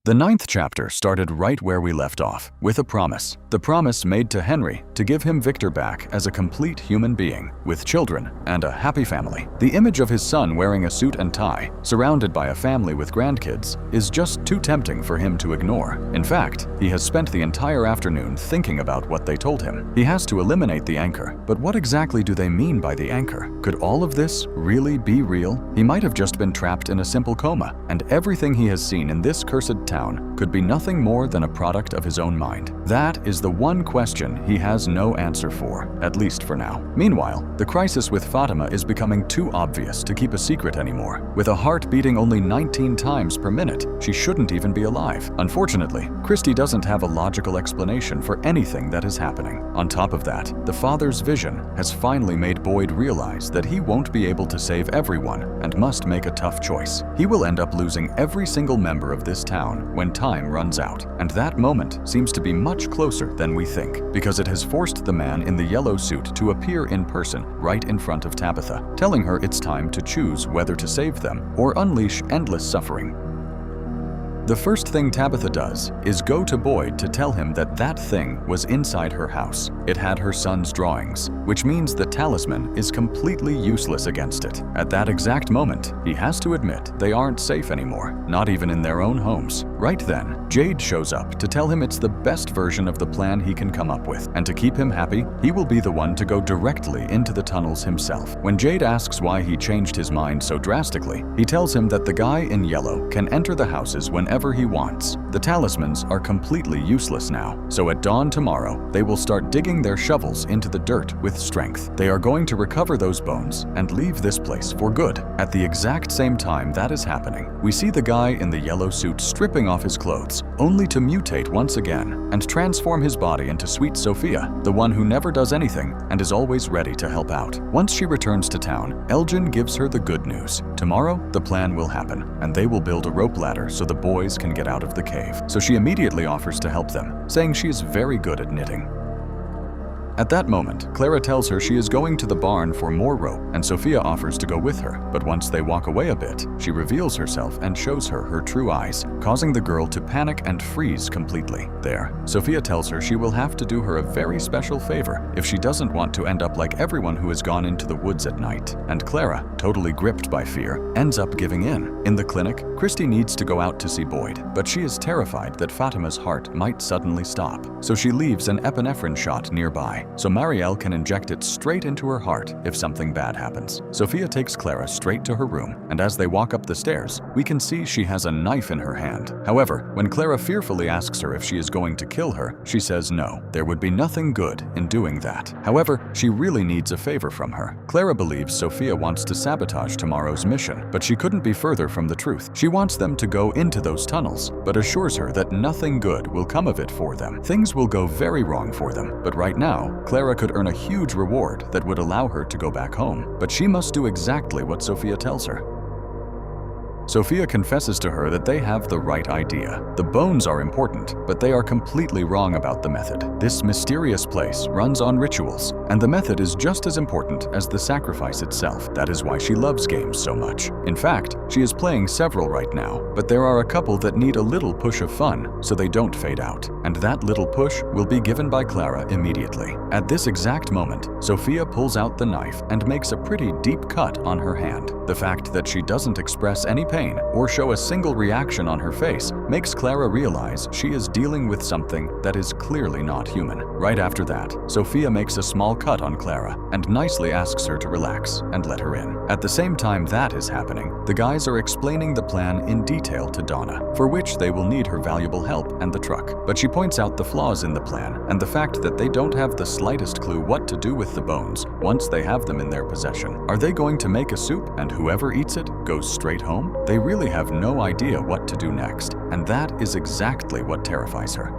The 9th chapter started right where we left off, with a promise. The promise made to Henry to give him Victor back as a complete human being, with children and a happy family. The image of his son wearing a suit and tie, surrounded by a family with grandkids, is just too tempting for him to ignore. In fact, he has spent the entire afternoon thinking about what they told him. He has to eliminate the anchor, but what exactly do they mean by the anchor? Could all of this really be real? He might have just been trapped in a simple coma, and everything he has seen in this cursed town could be nothing more than a product of his own mind. That is the one question he has no answer for, at least for now. Meanwhile, the crisis with Fatima is becoming too obvious to keep a secret anymore. With a heart beating only 19 times per minute, she shouldn't even be alive. Unfortunately, Christy doesn't have a logical explanation for anything that is happening. On top of that, the father's vision has finally made Boyd realize that he won't be able to save everyone and must make a tough choice. He will end up losing every single member of this town when time runs out, and that moment seems to be much closer than we think, because it has forced the man in the yellow suit to appear in person right in front of Tabitha, telling her it's time to choose whether to save them or unleash endless suffering. The first thing Tabitha does is go to Boyd to tell him that that thing was inside her house. It had her son's drawings, which means the talisman is completely useless against it. At that exact moment, he has to admit they aren't safe anymore, not even in their own homes. Right then, Jade shows up to tell him it's the best version of the plan he can come up with, and to keep him happy, he will be the one to go directly into the tunnels himself. When Jade asks why he changed his mind so drastically, he tells him that the guy in yellow can enter the houses whenever he wants. The talismans are completely useless now, so at dawn tomorrow, they will start digging their shovels into the dirt with strength. They are going to recover those bones and leave this place for good. At the exact same time that is happening, we see the guy in the yellow suit stripping off his clothes, only to mutate once again and transform his body into sweet Sophia, the one who never does anything and is always ready to help out. Once she returns to town, Elgin gives her the good news. Tomorrow, the plan will happen, and they will build a rope ladder so the boys can get out of the cave. So she immediately offers to help them, saying she is very good at knitting. At that moment, Clara tells her she is going to the barn for more rope, and Sophia offers to go with her, but once they walk away a bit, she reveals herself and shows her her true eyes, causing the girl to panic and freeze completely. There, Sophia tells her she will have to do her a very special favor if she doesn't want to end up like everyone who has gone into the woods at night, and Clara, totally gripped by fear, ends up giving in. In the clinic, Christy needs to go out to see Boyd, but she is terrified that Fatima's heart might suddenly stop, so she leaves an epinephrine shot nearby, so Marielle can inject it straight into her heart if something bad happens. Sophia takes Clara straight to her room, and as they walk up the stairs, we can see she has a knife in her hand. However, when Clara fearfully asks her if she is going to kill her, she says no, there would be nothing good in doing that. However, she really needs a favor from her. Clara believes Sophia wants to sabotage tomorrow's mission, but she couldn't be further from the truth. She wants them to go into those tunnels, but assures her that nothing good will come of it for them. Things will go very wrong for them, but right now, Clara could earn a huge reward that would allow her to go back home, but she must do exactly what Sophia tells her. Sophia confesses to her that they have the right idea. The bones are important, but they are completely wrong about the method. This mysterious place runs on rituals, and the method is just as important as the sacrifice itself. That is why she loves games so much. In fact, she is playing several right now, but there are a couple that need a little push of fun so they don't fade out, and that little push will be given by Clara immediately. At this exact moment, Sophia pulls out the knife and makes a pretty deep cut on her hand. The fact that she doesn't express any pain or show a single reaction on her face makes Clara realize she is dealing with something that is clearly not human. Right after that, Sophia makes a small cut on Clara and nicely asks her to relax and let her in. At the same time that is happening, the guys are explaining the plan in detail to Donna, for which they will need her valuable help and the truck. But she points out the flaws in the plan and the fact that they don't have the slightest clue what to do with the bones once they have them in their possession. Are they going to make a soup and whoever eats it goes straight home? They really have no idea what to do next, and that is exactly what terrifies her.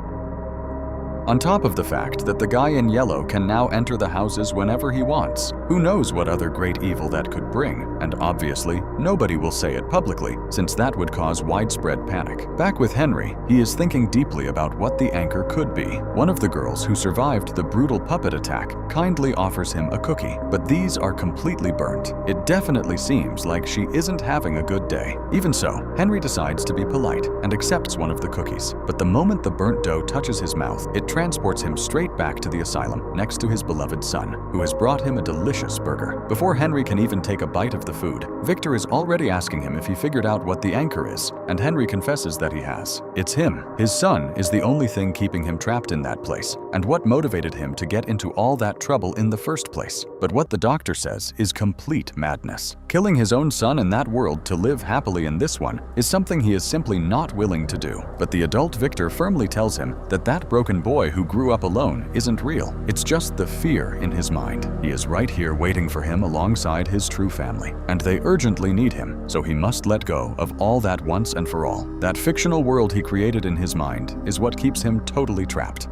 On top of the fact that the guy in yellow can now enter the houses whenever he wants. Who knows what other great evil that could bring, and obviously, nobody will say it publicly, since that would cause widespread panic. Back with Henry, he is thinking deeply about what the anchor could be. One of the girls who survived the brutal puppet attack kindly offers him a cookie, but these are completely burnt. It definitely seems like she isn't having a good day. Even so, Henry decides to be polite and accepts one of the cookies, but the moment the burnt dough touches his mouth, it transports him straight back to the asylum next to his beloved son, who has brought him a delicious burger. Before Henry can even take a bite of the food, Victor is already asking him if he figured out what the anchor is, and Henry confesses that he has. It's him. His son is the only thing keeping him trapped in that place, and what motivated him to get into all that trouble in the first place. But what the doctor says is complete madness. Killing his own son in that world to live happily in this one is something he is simply not willing to do. But the adult Victor firmly tells him that that broken boy who grew up alone isn't real. It's just the fear in his mind. He is right here waiting for him alongside his true family, and they urgently need him, so he must let go of all that once and for all. That fictional world he created in his mind is what keeps him totally trapped.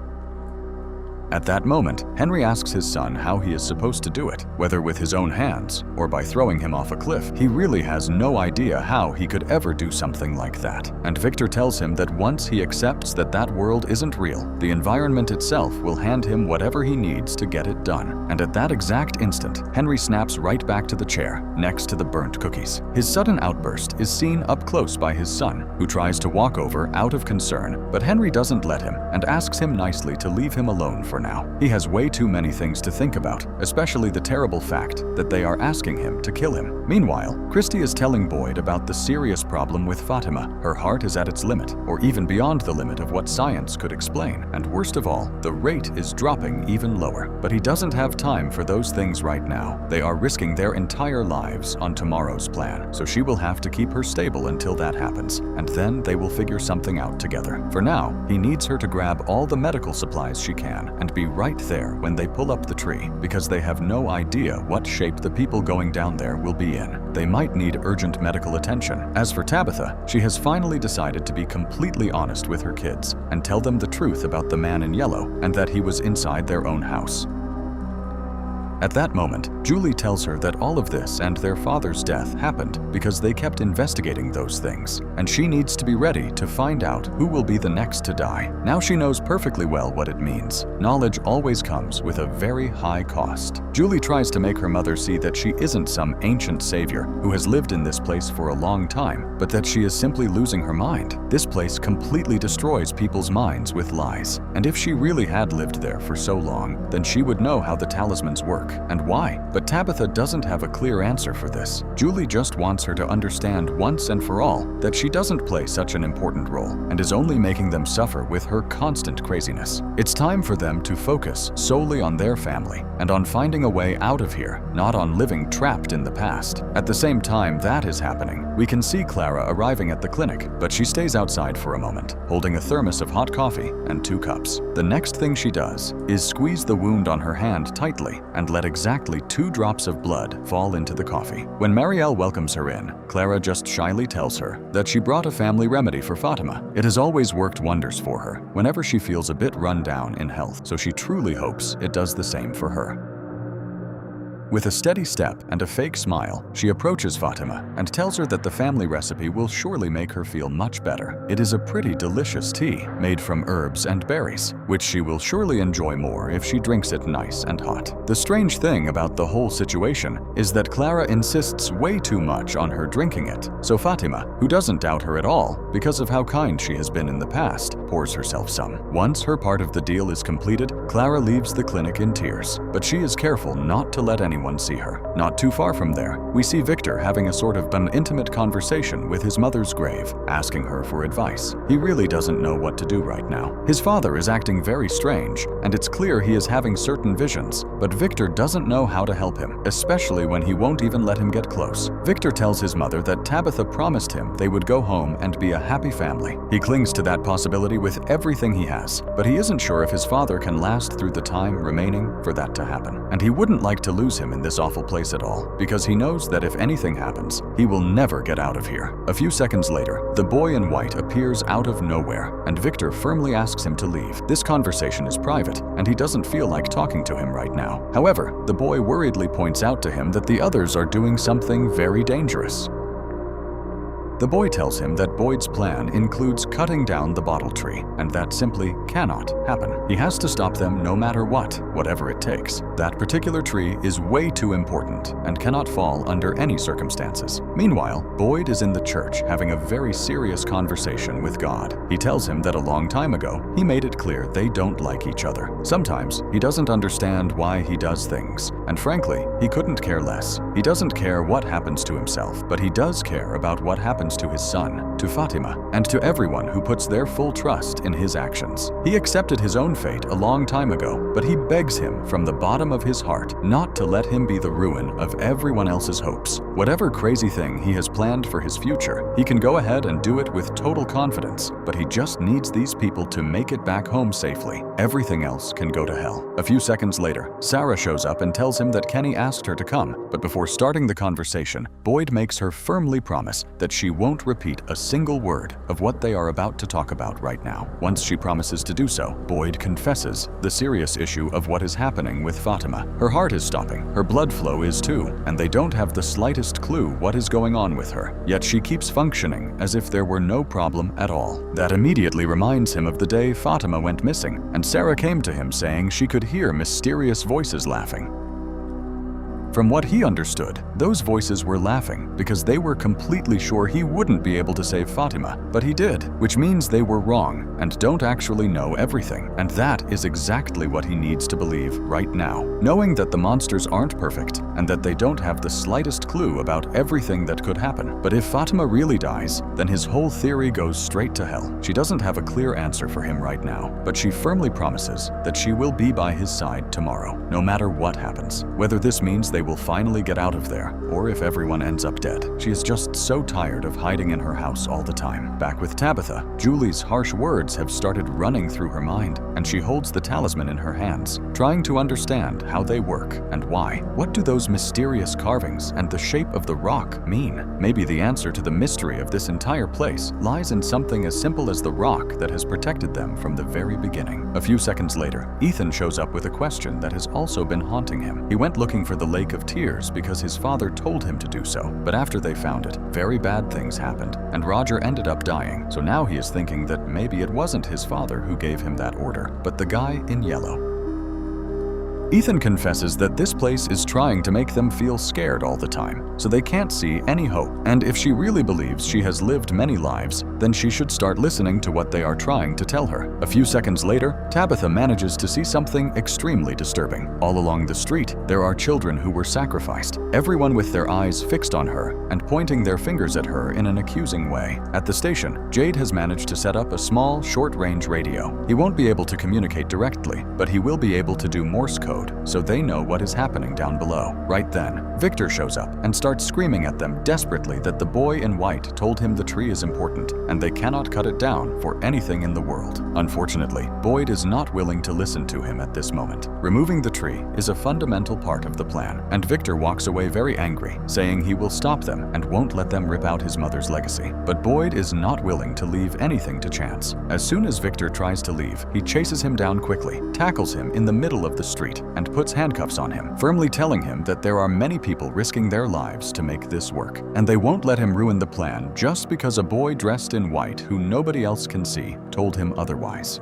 At that moment, Henry asks his son how he is supposed to do it, whether with his own hands or by throwing him off a cliff. He really has no idea how he could ever do something like that. And Victor tells him that once he accepts that that world isn't real, the environment itself will hand him whatever he needs to get it done. And at that exact instant, Henry snaps right back to the chair next to the burnt cookies. His sudden outburst is seen up close by his son, who tries to walk over out of concern, but Henry doesn't let him and asks him nicely to leave him alone for now. He has way too many things to think about, especially the terrible fact that they are asking him to kill him. Meanwhile, Christy is telling Boyd about the serious problem with Fatima. Her heart is at its limit, or even beyond the limit of what science could explain. And worst of all, the rate is dropping even lower. But he doesn't have time for those things right now. They are risking their entire lives on tomorrow's plan, so she will have to keep her stable until that happens, and then they will figure something out together. For now, he needs her to grab all the medical supplies she can and be right there when they pull up the tree, because they have no idea what shape the people going down there will be in. They might need urgent medical attention. As for Tabitha, she has finally decided to be completely honest with her kids and tell them the truth about the man in yellow and that he was inside their own house. At that moment, Julie tells her that all of this and their father's death happened because they kept investigating those things, and she needs to be ready to find out who will be the next to die. Now she knows perfectly well what it means. Knowledge always comes with a very high cost. Julie tries to make her mother see that she isn't some ancient savior who has lived in this place for a long time, but that she is simply losing her mind. This place completely destroys people's minds with lies, and if she really had lived there for so long, then she would know how the talismans work and why. But Tabitha doesn't have a clear answer for this. Julie just wants her to understand once and for all that she doesn't play such an important role and is only making them suffer with her constant craziness. It's time for them to focus solely on their family and on finding a way out of here, not on living trapped in the past. At the same time that is happening, we can see Clara arriving at the clinic, but she stays outside for a moment, holding a thermos of hot coffee and 2 cups. The next thing she does is squeeze the wound on her hand tightly and let exactly 2 drops of blood fall into the coffee. When Marielle welcomes her in, Clara just shyly tells her that she brought a family remedy for Fatima. It has always worked wonders for her whenever she feels a bit run down in health, so she truly hopes it does the same for her. With a steady step and a fake smile, she approaches Fatima and tells her that the family recipe will surely make her feel much better. It is a pretty delicious tea made from herbs and berries, which she will surely enjoy more if she drinks it nice and hot. The strange thing about the whole situation is that Clara insists way too much on her drinking it, so Fatima, who doesn't doubt her at all because of how kind she has been in the past, pours herself some. Once her part of the deal is completed, Clara leaves the clinic in tears, but she is careful not to let anyone see her. Not too far from there, we see Victor having a sort of an intimate conversation with his mother's grave, asking her for advice. He really doesn't know what to do right now. His father is acting very strange, and it's clear he is having certain visions, but Victor doesn't know how to help him, especially when he won't even let him get close. Victor tells his mother that Tabitha promised him they would go home and be a happy family. He clings to that possibility with everything he has, but he isn't sure if his father can last through the time remaining for that to happen, and he wouldn't like to lose him him in this awful place at all, because he knows that if anything happens, he will never get out of here. A few seconds later, the boy in white appears out of nowhere, and Victor firmly asks him to leave. This conversation is private, and he doesn't feel like talking to him right now. However, the boy worriedly points out to him that the others are doing something very dangerous. The boy tells him that Boyd's plan includes cutting down the bottle tree, and that simply cannot happen. He has to stop them no matter what, whatever it takes. That particular tree is way too important and cannot fall under any circumstances. Meanwhile, Boyd is in the church having a very serious conversation with God. He tells him that a long time ago, he made it clear they don't like each other. Sometimes, he doesn't understand why he does things, and frankly, he couldn't care less. He doesn't care what happens to himself, but he does care about what happens to his son, to Fatima, and to everyone who puts their full trust in his actions. He accepted his own fate a long time ago, but he begs him from the bottom of his heart not to let him be the ruin of everyone else's hopes. Whatever crazy thing he has planned for his future, he can go ahead and do it with total confidence, but he just needs these people to make it back home safely. Everything else can go to hell. A few seconds later, Sarah shows up and tells him that Kenny asked her to come, but before starting the conversation, Boyd makes her firmly promise that she won't repeat a single word of what they are about to talk about right now. Once she promises to do so, Boyd confesses the serious issue of what is happening with Fatima. Her heart is stopping, her blood flow is too, and they don't have the slightest clue what is going on with her. Yet she keeps functioning as if there were no problem at all. That immediately reminds him of the day Fatima went missing, and Sarah came to him saying she could hear mysterious voices laughing. From what he understood, those voices were laughing because they were completely sure he wouldn't be able to save Fatima, but he did, which means they were wrong and don't actually know everything. And that is exactly what he needs to believe right now. Knowing that the monsters aren't perfect and that they don't have the slightest clue about everything that could happen. But if Fatima really dies, then his whole theory goes straight to hell. She doesn't have a clear answer for him right now, but she firmly promises that she will be by his side tomorrow, no matter what happens. Whether this means they will finally get out of there, or if everyone ends up dead. She is just so tired of hiding in her house all the time. Back with Tabitha, Julie's harsh words have started running through her mind, and she holds the talisman in her hands, trying to understand how they work and why. What do those mysterious carvings and the shape of the rock mean? Maybe the answer to the mystery of this entire place lies in something as simple as the rock that has protected them from the very beginning. A few seconds later, Ethan shows up with a question that has also been haunting him. He went looking for the Lake of Tears because his father told him to do so, but after they found it, very bad things happened, and Roger ended up dying. So now he is thinking that maybe it wasn't his father who gave him that order, but the guy in yellow. Ethan confesses that this place is trying to make them feel scared all the time, so they can't see any hope. And if she really believes she has lived many lives, then she should start listening to what they are trying to tell her. A few seconds later, Tabitha manages to see something extremely disturbing. All along the street, there are children who were sacrificed, everyone with their eyes fixed on her and pointing their fingers at her in an accusing way. At the station, Jade has managed to set up a small, short-range radio. He won't be able to communicate directly, but he will be able to do Morse code, so they know what is happening down below. Right then, Victor shows up and starts screaming at them desperately that the boy in white told him the tree is important and they cannot cut it down for anything in the world. Unfortunately, Boyd is not willing to listen to him at this moment. Removing the tree is a fundamental part of the plan, and Victor walks away very angry, saying he will stop them and won't let them rip out his mother's legacy. But Boyd is not willing to leave anything to chance. As soon as Victor tries to leave, he chases him down quickly, tackles him in the middle of the street, and puts handcuffs on him, firmly telling him that there are many people risking their lives to make this work, and they won't let him ruin the plan just because a boy dressed in white who nobody else can see told him otherwise.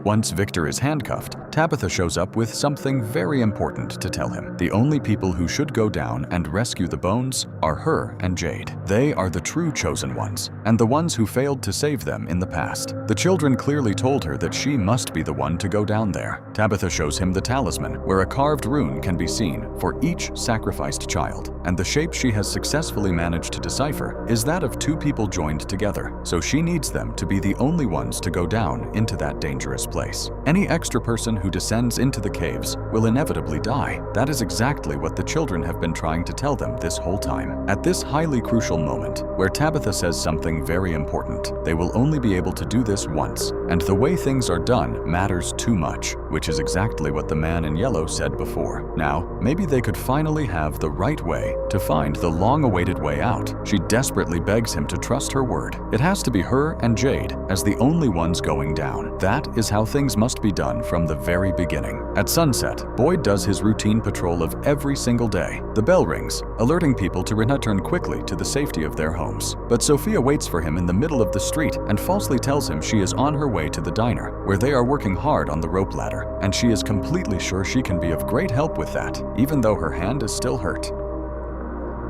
Once Victor is handcuffed, Tabitha shows up with something very important to tell him. The only people who should go down and rescue the bones are her and Jade. They are the true chosen ones, and the ones who failed to save them in the past. The children clearly told her that she must be the one to go down there. Tabitha shows him the talisman, where a carved rune can be seen for each sacrificed child, and the shape she has successfully managed to decipher is that of two people joined together, so she needs them to be the only ones to go down into that dangerous place. Any extra person who descends into the caves will inevitably die. That is exactly what the children have been trying to tell them this whole time. At this highly crucial moment, where Tabitha says something very important, they will only be able to do this once, and the way things are done matters too much, which is exactly what the man in yellow said before. Now, maybe they could finally have the right way to find the long-awaited way out. She desperately begs him to trust her word. It has to be her and Jade as the only ones going down. That is how things must be done from the very beginning. At sunset, Boyd does his routine patrol of every single day. The bell rings, alerting people to return quickly to the safety of their homes. But Sophia waits for him in the middle of the street and falsely tells him she is on her way to the diner, where they are working hard on the rope ladder, and she is completely sure she can be of great help with that, even though her hand is still hurt.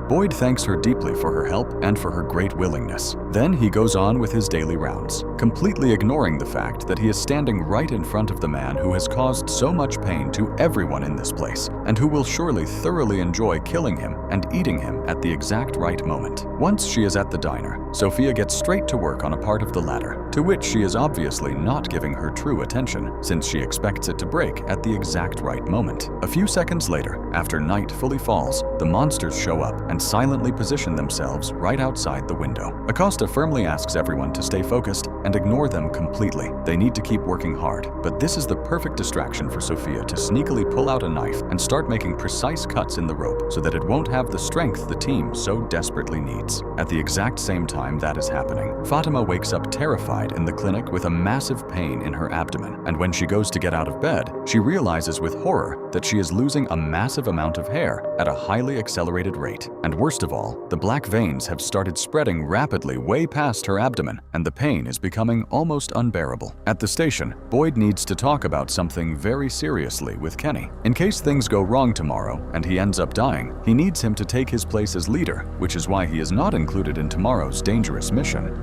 Boyd thanks her deeply for her help and for her great willingness. Then he goes on with his daily rounds, completely ignoring the fact that he is standing right in front of the man who has caused so much pain to everyone in this place, and who will surely thoroughly enjoy killing him and eating him at the exact right moment. Once she is at the diner, Sophia gets straight to work on a part of the ladder, to which she is obviously not giving her true attention, since she expects it to break at the exact right moment. A few seconds later, after night fully falls, the monsters show up and silently position themselves right outside the window. Acosta firmly asks everyone to stay focused and ignore them completely. They need to keep working hard, but this is the perfect distraction for Sophia to sneakily pull out a knife and start making precise cuts in the rope so that it won't have the strength the team so desperately needs. At the exact same time that is happening, Fatima wakes up terrified in the clinic with a massive pain in her abdomen, and when she goes to get out of bed, she realizes with horror that she is losing a massive amount of hair at a highly accelerated rate. And worst of all, the black veins have started spreading rapidly way past her abdomen, and the pain is becoming almost unbearable. At the station, Boyd needs to talk about something very seriously with Kenny. In case things go wrong tomorrow and he ends up dying, he needs him to take his place as leader, which is why he is not included in tomorrow's dangerous mission.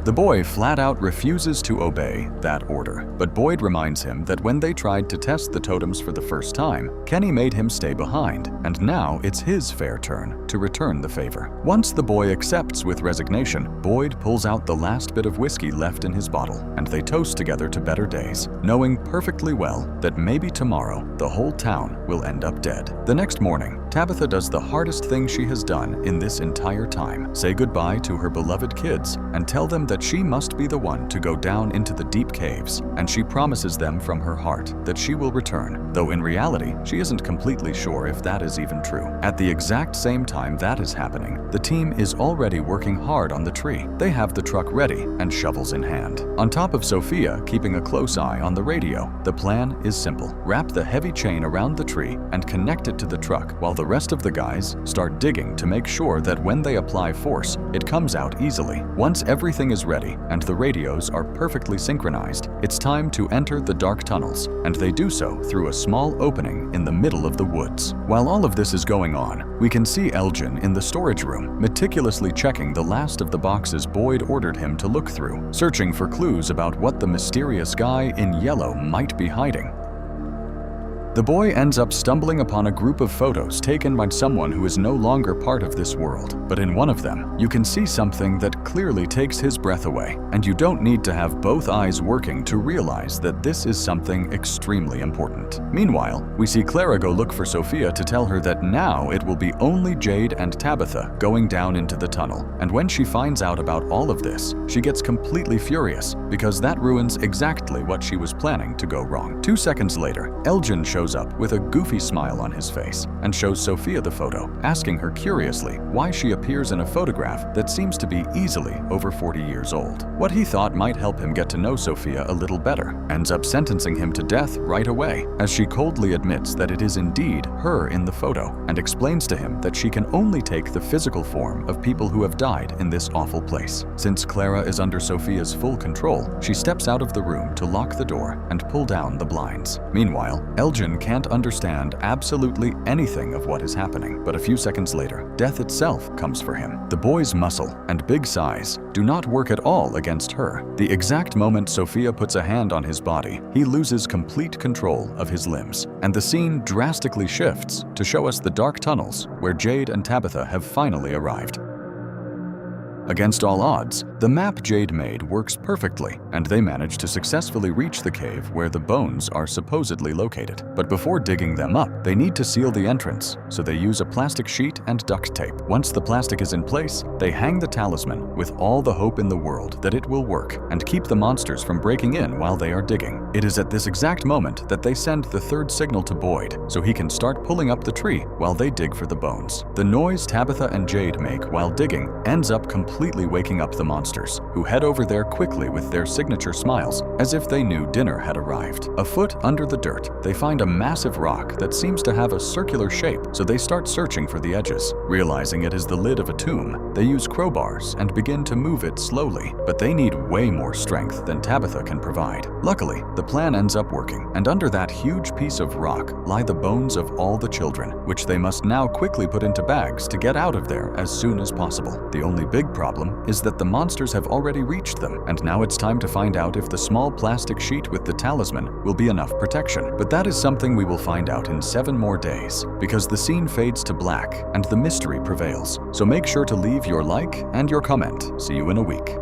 The boy flat out refuses to obey that order, but Boyd reminds him that when they tried to test the totems for the first time, Kenny made him stay behind, and now it's his fair turn to return the favor. Once the boy accepts with resignation, Boyd pulls out the last bit of whiskey left in his bottle, and they toast together to better days, knowing perfectly well that maybe tomorrow the whole town will end up dead. The next morning, Tabitha does the hardest thing she has done in this entire time: say goodbye to her beloved kids and tell them that she must be the one to go down into the deep caves, and she promises them from her heart that she will return, though in reality she isn't completely sure if that is even true. At the exact same time that is happening, the team is already working hard on the tree. They have the truck ready and shovels in hand. On top of Sophia keeping a close eye on the radio, the plan is simple: wrap the heavy chain around the tree and connect it to the truck while the rest of the guys start digging to make sure that when they apply force, it comes out easily. Once everything is ready and the radios are perfectly synchronized, it's time to enter the dark tunnels, and they do so through a small opening in the middle of the woods. While all of this is going on, we can see Elgin in the storage room, meticulously checking the last of the boxes Boyd ordered him to look through, searching for clues about what the mysterious guy in yellow might be hiding. The boy ends up stumbling upon a group of photos taken by someone who is no longer part of this world. But in one of them, you can see something that clearly takes his breath away, and you don't need to have both eyes working to realize that this is something extremely important. Meanwhile, we see Clara go look for Sophia to tell her that now it will be only Jade and Tabitha going down into the tunnel, and when she finds out about all of this, she gets completely furious because that ruins exactly what she was planning to go wrong. 2 seconds later, Elgin shows up with a goofy smile on his face and shows Sophia the photo, asking her curiously why she appears in a photograph that seems to be easily over 40 years old. What he thought might help him get to know Sophia a little better ends up sentencing him to death right away, as she coldly admits that it is indeed her in the photo and explains to him that she can only take the physical form of people who have died in this awful place. Since Clara is under Sophia's full control, she steps out of the room to lock the door and pull down the blinds. Meanwhile, Elgin can't understand absolutely anything of what is happening, but a few seconds later, death itself comes for him. The boy's muscle and big size do not work at all against her. The exact moment Sophia puts a hand on his body, he loses complete control of his limbs, and the scene drastically shifts to show us the dark tunnels where Jade and Tabitha have finally arrived. Against all odds, the map Jade made works perfectly, and they manage to successfully reach the cave where the bones are supposedly located. But before digging them up, they need to seal the entrance, so they use a plastic sheet and duct tape. Once the plastic is in place, they hang the talisman with all the hope in the world that it will work and keep the monsters from breaking in while they are digging. It is at this exact moment that they send the third signal to Boyd, so he can start pulling up the tree while they dig for the bones. The noise Tabitha and Jade make while digging ends up completely waking up the monsters, who head over there quickly with their signature smiles, as if they knew dinner had arrived. A foot under the dirt, they find a massive rock that seems to have a circular shape, so they start searching for the edges. Realizing it is the lid of a tomb, they use crowbars and begin to move it slowly, but they need way more strength than Tabitha can provide. Luckily, the plan ends up working, and under that huge piece of rock lie the bones of all the children, which they must now quickly put into bags to get out of there as soon as possible. The only big problem is that the monsters have already reached them, and now it's time to find out if the small plastic sheet with the talisman will be enough protection. But that is something we will find out in 7 more days, because the scene fades to black and the mystery prevails. So make sure to leave your like and your comment. See you in a week.